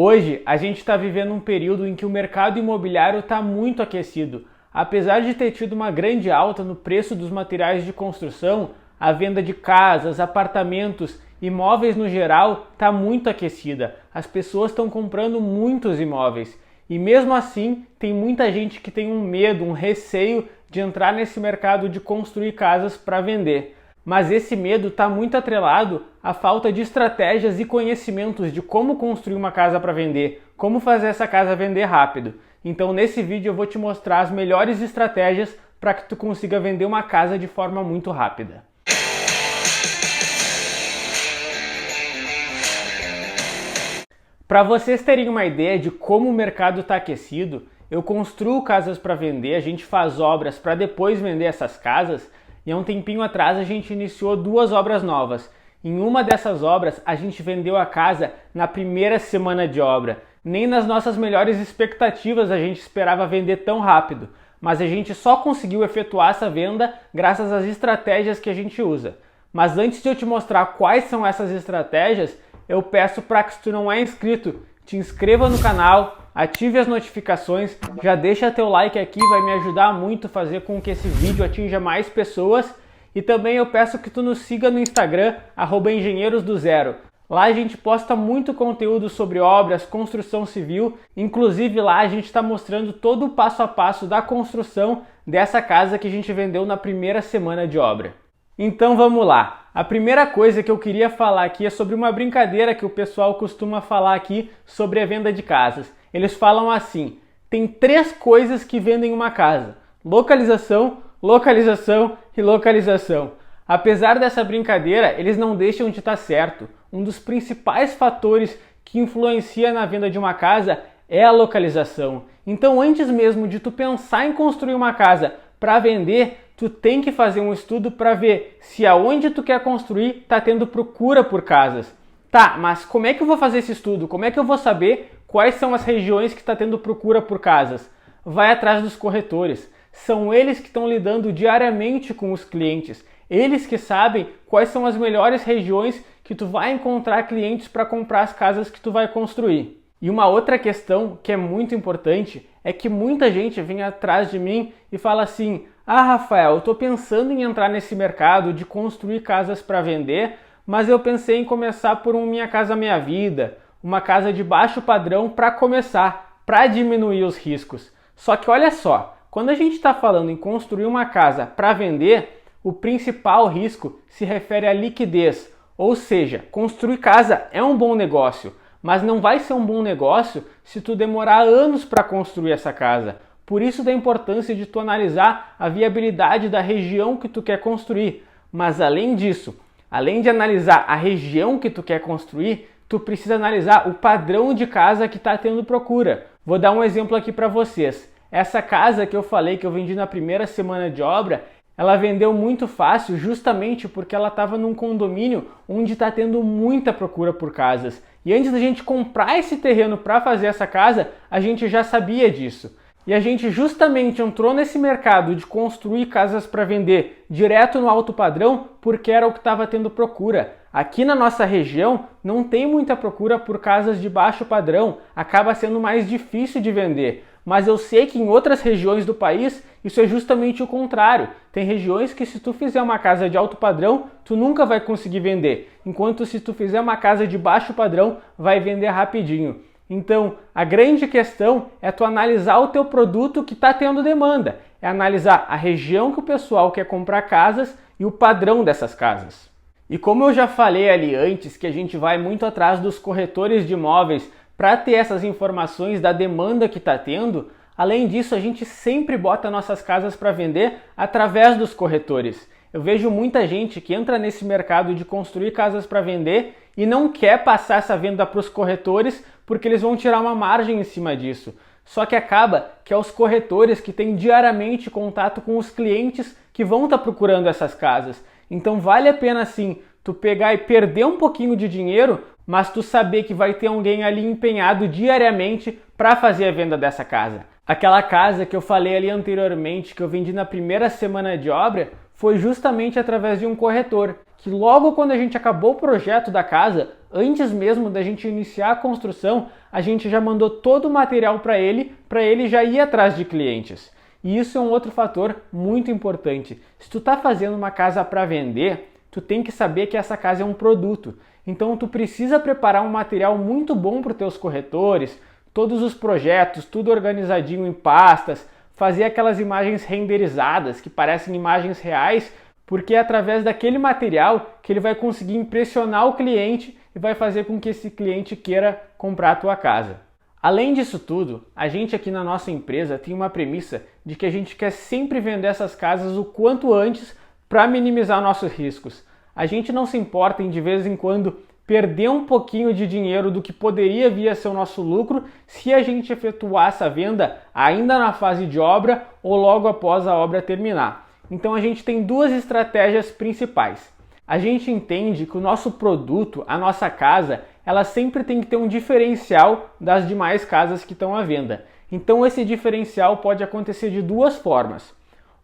Hoje, a gente está vivendo um período em que o mercado imobiliário está muito aquecido. Apesar de ter tido uma grande alta no preço dos materiais de construção, a venda de casas, apartamentos, imóveis no geral está muito aquecida. As pessoas estão comprando muitos imóveis. E mesmo assim, tem muita gente que tem um medo, um receio de entrar nesse mercado de construir casas para vender. Mas esse medo está muito atrelado à falta de estratégias e conhecimentos de como construir uma casa para vender, como fazer essa casa vender rápido. Então nesse vídeo eu vou te mostrar as melhores estratégias para que tu consiga vender uma casa de forma muito rápida. Para vocês terem uma ideia de como o mercado está aquecido, eu construo casas para vender, a gente faz obras para depois vender essas casas. E há um tempinho atrás a gente iniciou 2 obras novas. Em uma dessas obras a gente vendeu a casa na primeira semana de obra. Nem nas nossas melhores expectativas a gente esperava vender tão rápido, mas a gente só conseguiu efetuar essa venda graças às estratégias que a gente usa. Mas antes de eu te mostrar quais são essas estratégias, eu peço para que se tu não é inscrito, te inscreva no canal, ative as notificações, já deixa teu like aqui, vai me ajudar muito a fazer com que esse vídeo atinja mais pessoas. E também eu peço que tu nos siga no Instagram, @engenheirosdozero. Lá a gente posta muito conteúdo sobre obras, construção civil, inclusive lá a gente está mostrando todo o passo a passo da construção dessa casa que a gente vendeu na primeira semana de obra. Então vamos lá. A primeira coisa que eu queria falar aqui é sobre uma brincadeira que o pessoal costuma falar aqui sobre a venda de casas. Eles falam assim: tem 3 coisas que vendem uma casa: localização, localização e localização. Apesar dessa brincadeira, eles não deixam de estar certo. Um dos principais fatores que influencia na venda de uma casa é a localização. Então, antes mesmo de tu pensar em construir uma casa para vender, tu tem que fazer um estudo para ver se aonde tu quer construir está tendo procura por casas. Tá, mas como é que eu vou fazer esse estudo? Como é que eu vou saber quais são as regiões que está tendo procura por casas? Vai atrás dos corretores. São eles que estão lidando diariamente com os clientes. Eles que sabem quais são as melhores regiões que tu vai encontrar clientes para comprar as casas que tu vai construir. E uma outra questão que é muito importante é que muita gente vem atrás de mim e fala assim: ah, Rafael, eu estou pensando em entrar nesse mercado de construir casas para vender, mas eu pensei em começar por um Minha Casa Minha Vida, uma casa de baixo padrão para começar, para diminuir os riscos. Só que olha só, quando a gente está falando em construir uma casa para vender, o principal risco se refere à liquidez, ou seja, construir casa é um bom negócio, mas não vai ser um bom negócio se tu demorar anos para construir essa casa. Por isso da importância de tu analisar a viabilidade da região que tu quer construir. Mas além disso, além de analisar a região que tu quer construir, tu precisa analisar o padrão de casa que está tendo procura. Vou dar um exemplo aqui para vocês. Essa casa que eu falei que eu vendi na primeira semana de obra, ela vendeu muito fácil justamente porque ela estava num condomínio onde está tendo muita procura por casas. E antes da gente comprar esse terreno para fazer essa casa, a gente já sabia disso. E a gente justamente entrou nesse mercado de construir casas para vender direto no alto padrão porque era o que estava tendo procura. Aqui na nossa região não tem muita procura por casas de baixo padrão, acaba sendo mais difícil de vender. Mas eu sei que em outras regiões do país isso é justamente o contrário. Tem regiões que se tu fizer uma casa de alto padrão, tu nunca vai conseguir vender. Enquanto se tu fizer uma casa de baixo padrão, vai vender rapidinho. Então, a grande questão é tu analisar o teu produto que está tendo demanda. É analisar a região que o pessoal quer comprar casas e o padrão dessas casas. E como eu já falei ali antes, que a gente vai muito atrás dos corretores de imóveis para ter essas informações da demanda que está tendo, além disso a gente sempre bota nossas casas para vender através dos corretores. Eu vejo muita gente que entra nesse mercado de construir casas para vender e não quer passar essa venda para os corretores porque eles vão tirar uma margem em cima disso. Só que acaba que é os corretores que têm diariamente contato com os clientes que vão estar procurando essas casas. Então vale a pena sim tu pegar e perder um pouquinho de dinheiro, mas tu saber que vai ter alguém ali empenhado diariamente para fazer a venda dessa casa. Aquela casa que eu falei ali anteriormente, que eu vendi na primeira semana de obra, foi justamente através de um corretor, que logo quando a gente acabou o projeto da casa, antes mesmo da gente iniciar a construção, a gente já mandou todo o material para ele já ir atrás de clientes. E isso é um outro fator muito importante. Se tu está fazendo uma casa para vender, tu tem que saber que essa casa é um produto. Então tu precisa preparar um material muito bom para os teus corretores, todos os projetos, tudo organizadinho em pastas, fazer aquelas imagens renderizadas que parecem imagens reais, porque é através daquele material que ele vai conseguir impressionar o cliente e vai fazer com que esse cliente queira comprar a tua casa. Além disso tudo, a gente aqui na nossa empresa tem uma premissa de que a gente quer sempre vender essas casas o quanto antes para minimizar nossos riscos. A gente não se importa em de vez em quando perder um pouquinho de dinheiro do que poderia vir a ser o nosso lucro se a gente efetuar essa venda ainda na fase de obra ou logo após a obra terminar. Então a gente tem duas estratégias principais. A gente entende que o nosso produto, a nossa casa, ela sempre tem que ter um diferencial das demais casas que estão à venda. Então esse diferencial pode acontecer de duas formas.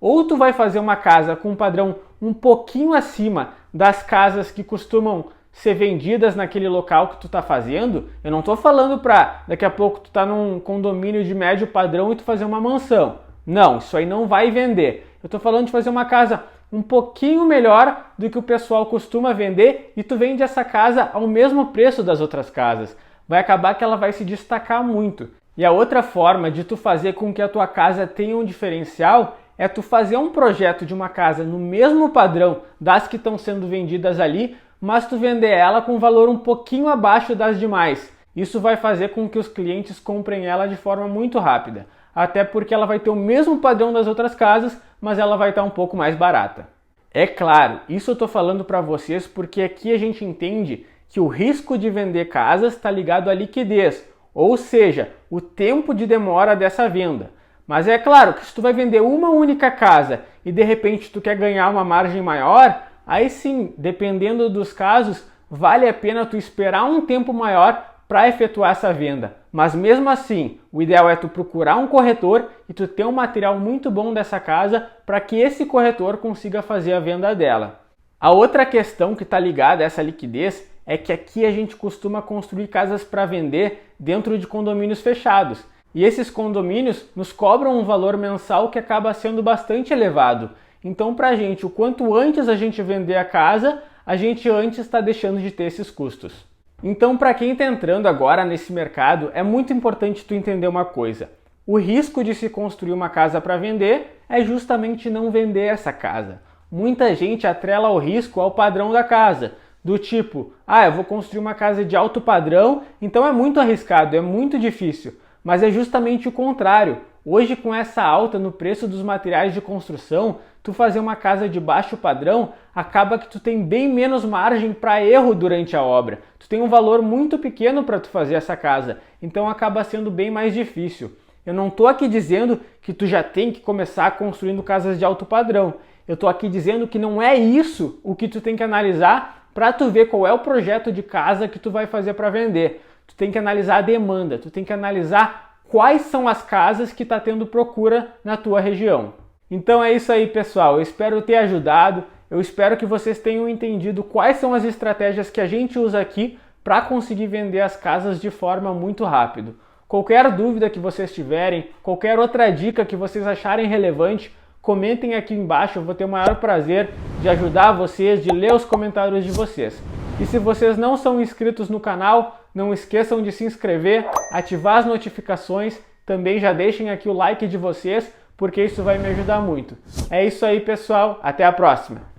Ou tu vai fazer uma casa com um padrão um pouquinho acima das casas que costumam ser vendidas naquele local que tu está fazendo. Eu não estou falando para daqui a pouco tu tá num condomínio de médio padrão e tu fazer uma mansão. Não, isso aí não vai vender. Eu estou falando de fazer uma casa um pouquinho melhor do que o pessoal costuma vender e tu vende essa casa ao mesmo preço das outras casas. Vai acabar que ela vai se destacar muito. E a outra forma de tu fazer com que a tua casa tenha um diferencial é tu fazer um projeto de uma casa no mesmo padrão das que estão sendo vendidas ali, mas tu vender ela com um valor um pouquinho abaixo das demais. Isso vai fazer com que os clientes comprem ela de forma muito rápida. Até porque ela vai ter o mesmo padrão das outras casas, mas ela vai estar um pouco mais barata. É claro, isso eu estou falando para vocês porque aqui a gente entende que o risco de vender casas está ligado à liquidez, ou seja, o tempo de demora dessa venda. Mas é claro que se tu vai vender uma única casa e de repente tu quer ganhar uma margem maior, aí sim, dependendo dos casos, vale a pena tu esperar um tempo maior para efetuar essa venda. Mas mesmo assim, o ideal é tu procurar um corretor e tu ter um material muito bom dessa casa para que esse corretor consiga fazer a venda dela. A outra questão que está ligada a essa liquidez é que aqui a gente costuma construir casas para vender dentro de condomínios fechados. E esses condomínios nos cobram um valor mensal que acaba sendo bastante elevado. Então, para a gente, o quanto antes a gente vender a casa, a gente antes está deixando de ter esses custos. Então, para quem está entrando agora nesse mercado, é muito importante tu entender uma coisa. O risco de se construir uma casa para vender é justamente não vender essa casa. Muita gente atrela o risco ao padrão da casa, do tipo, eu vou construir uma casa de alto padrão, então é muito arriscado, é muito difícil. Mas é justamente o contrário. Hoje, com essa alta no preço dos materiais de construção, tu fazer uma casa de baixo padrão, acaba que tu tem bem menos margem para erro durante a obra. Tu tem um valor muito pequeno para tu fazer essa casa, então acaba sendo bem mais difícil. Eu não estou aqui dizendo que tu já tem que começar construindo casas de alto padrão. Eu estou aqui dizendo que não é isso o que tu tem que analisar para tu ver qual é o projeto de casa que tu vai fazer para vender. Tu tem que analisar a demanda, tu tem que analisar quais são as casas que está tendo procura na tua região. Então é isso aí, pessoal. Eu espero ter ajudado. Eu espero que vocês tenham entendido quais são as estratégias que a gente usa aqui para conseguir vender as casas de forma muito rápida. Qualquer dúvida que vocês tiverem, qualquer outra dica que vocês acharem relevante, comentem aqui embaixo. Eu vou ter o maior prazer de ajudar vocês, de ler os comentários de vocês. E se vocês não são inscritos no canal, não esqueçam de se inscrever, ativar as notificações, também já deixem aqui o like de vocês, porque isso vai me ajudar muito. É isso aí, pessoal. Até a próxima!